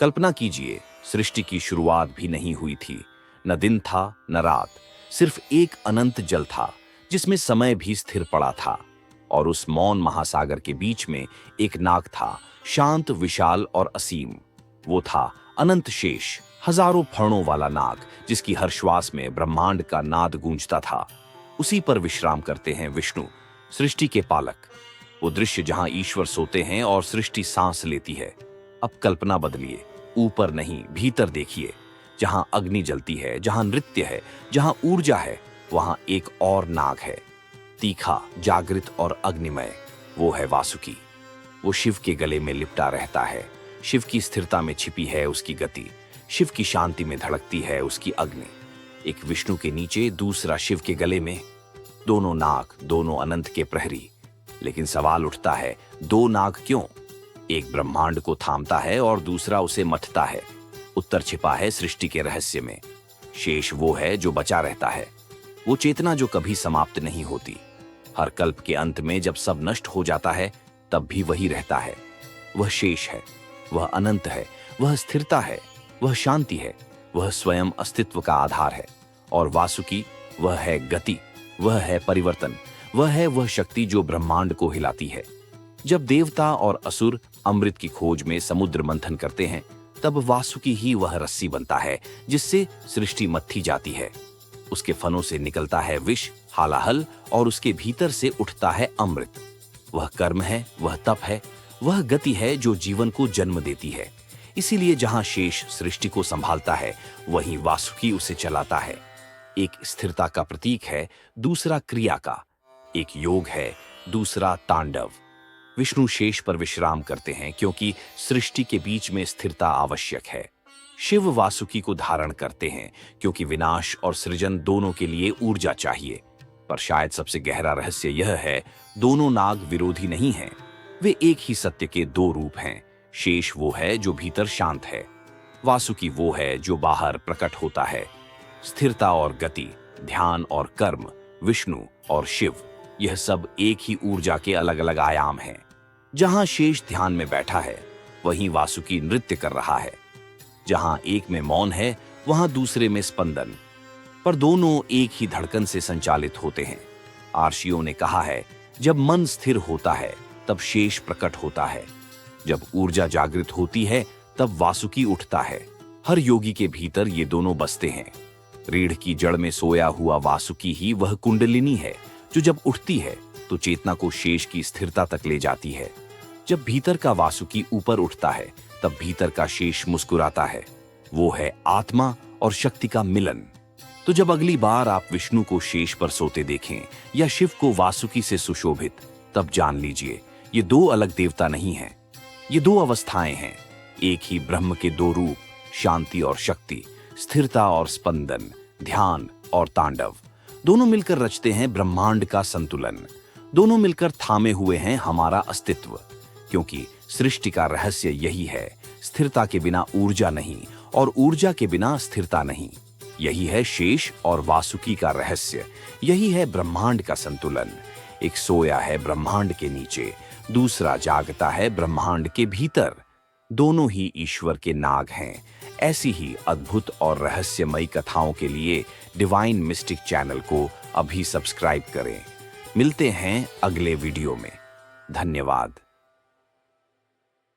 कल्पना कीजिए, सृष्टि की शुरुआत भी नहीं हुई थी। न दिन था न रात, सिर्फ एक अनंत जल था जिसमें समय भी स्थिर पड़ा था। और उस मौन महासागर के बीच में एक नाग था, शांत, विशाल और असीम। वो था अनंत शेष, हजारों फणों वाला नाग, जिसकी हर श्वास में ब्रह्मांड का नाद गूंजता था। उसी पर विश्राम करते हैं विष्णु, सृष्टि के पालक। वो दृश्य जहां ईश्वर सोते हैं और सृष्टि सांस लेती है। अब कल्पना बदलिए, ऊपर नहीं भीतर देखिए। जहां अग्नि जलती है, जहां नृत्य है, जहां ऊर्जा है, वहां एक और नाग है, तीखा, जागृत और अग्निमय। वो है वासुकी। वो शिव के गले में लिपटा रहता है। शिव की स्थिरता में छिपी है उसकी गति, शिव की शांति में धड़कती है उसकी अग्नि। एक विष्णु के नीचे, दूसरा शिव के गले में। दोनों नाग, दोनों अनंत के प्रहरी। लेकिन सवाल उठता है, दो नाग क्यों? एक ब्रह्मांड को थामता है और दूसरा उसे मथता है। उत्तर छिपा है सृष्टि के रहस्य में। शेष वो है जो बचा रहता है, वो चेतना जो कभी समाप्त नहीं होती। हर कल्प के अंत में जब सब नष्ट हो जाता है, तब भी वही रहता है। वह शेष है, वह अनंत है, वह स्थिरता है, वह शांति है, वह स्वयं अस्तित्व का आधार है। और वासुकी, वह है गति, वह है परिवर्तन, वह शक्ति जो ब्रह्मांड को हिलाती है। जब देवता और असुर अमृत की खोज में समुद्र मंथन करते हैं, तब वासुकी ही वह रस्सी बनता है जिससे सृष्टि मत्थी जाती है। उसके फनों से निकलता है विष, हालाहल, और उसके भीतर से उठता है अमृत। वह कर्म है, वह तप है, वह गति है जो जीवन को जन्म देती है। इसीलिए जहां शेष सृष्टि को संभालता है, वहीं वासुकी उसे चलाता है। एक स्थिरता का प्रतीक है, दूसरा क्रिया का। एक योग है, दूसरा तांडव। विष्णु शेष पर विश्राम करते हैं क्योंकि सृष्टि के बीच में स्थिरता आवश्यक है। शिव वासुकी को धारण करते हैं क्योंकि विनाश और सृजन दोनों के लिए ऊर्जा चाहिए। पर शायद सबसे गहरा रहस्य यह है, दोनों नाग विरोधी नहीं हैं, वे एक ही सत्य के दो रूप हैं। शेष वो है जो भीतर शांत है, वासुकी वो है जो बाहर प्रकट होता है। स्थिरता और गति, ध्यान और कर्म, विष्णु और शिव, यह सब एक ही ऊर्जा के अलग अलग आयाम हैं। जहां शेष ध्यान में बैठा है, वहीं वासुकी नृत्य कर रहा है। जहां एक में मौन है, वहां दूसरे में स्पंदन। पर दोनों एक ही धड़कन से संचालित होते हैं। आर्षियों ने कहा है, जब मन स्थिर होता है, तब शेष प्रकट होता है। जब ऊर्जा जागृत होती है, तब वासुकी उठता है। हर योगी के भीतर ये दोनों बसते हैं। रीढ़ की जड़ में सोया हुआ वासुकी ही वह कुंडलिनी है जो जब उठती है तो चेतना को शेष की स्थिरता तक ले जाती है। जब भीतर का वासुकी ऊपर उठता है, तब भीतर का शेष मुस्कुराता है। वो है आत्मा और शक्ति का मिलन। तो जब अगली बार आप विष्णु को शेष पर सोते देखें या शिव को वासुकी से सुशोभित, तब जान लीजिए, ये दो अलग देवता नहीं हैं, ये दो अवस्थाएं हैं। एक ही ब्रह्म के दो रूप, शांति और शक्ति, स्थिरता और स्पंदन, ध्यान और तांडव। दोनों मिलकर रचते हैं ब्रह्मांड का संतुलन। दोनों मिलकर थामे हुए हैं हमारा अस्तित्व। क्योंकि सृष्टि का रहस्य यही है, स्थिरता के बिना ऊर्जा नहीं और ऊर्जा के बिना स्थिरता नहीं। यही है शेष और वासुकी का रहस्य। यही है ब्रह्मांड का संतुलन। एक सोया है ब्रह्मांड के नीचे, दूसरा जागता है ब्रह्मांड के भीतर। दोनों ही ईश्वर के नाग हैं। ऐसी ही अद्भुत और रहस्यमयी कथाओं के लिए डिवाइन मिस्टिक चैनल को अभी सब्सक्राइब करें। मिलते हैं अगले वीडियो में। धन्यवाद।